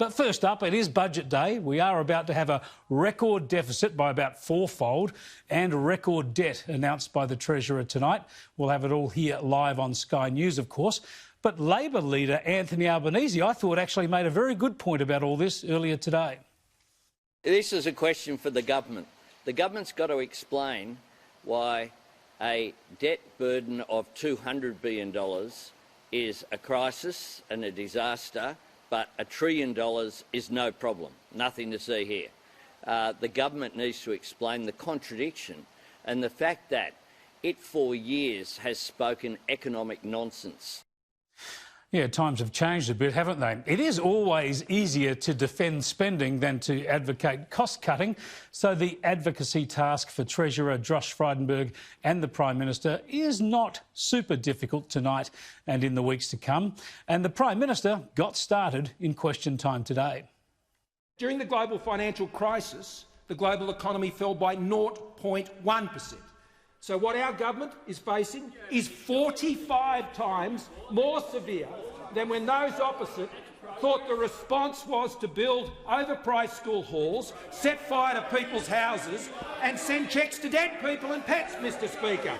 But first up, it is budget day. We are about to have a record deficit by about fourfold and record debt announced by the Treasurer tonight. We'll have it all here live on Sky News, of course. But Labor leader Anthony Albanese, I thought, actually made a very good point about all this earlier today. This is a question for the government. The government's got to explain why a debt burden of $200 billion is a crisis and a disaster, but $1 trillion is no problem, nothing to see here. The government needs to explain the contradiction and the fact that it for years has spoken economic nonsense. Yeah, times have changed a bit, haven't they? It is always easier to defend spending than to advocate cost-cutting, so the advocacy task for Treasurer Josh Frydenberg and the Prime Minister is not super difficult tonight and in the weeks to come. And the Prime Minister got started in question time today. During the global financial crisis, the global economy fell by 0.1%. So what our government is facing is 45 times more severe than when those opposite thought the response was to build overpriced school halls, set fire to people's houses and send cheques to dead people and pets, Mr Speaker.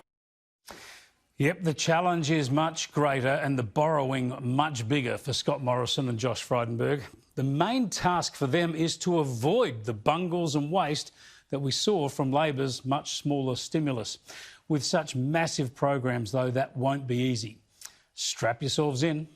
Yep, the challenge is much greater and the borrowing much bigger for Scott Morrison and Josh Frydenberg. The main task for them is to avoid the bungles and waste that we saw from Labor's much smaller stimulus. With such massive programs, though, that won't be easy. Strap yourselves in.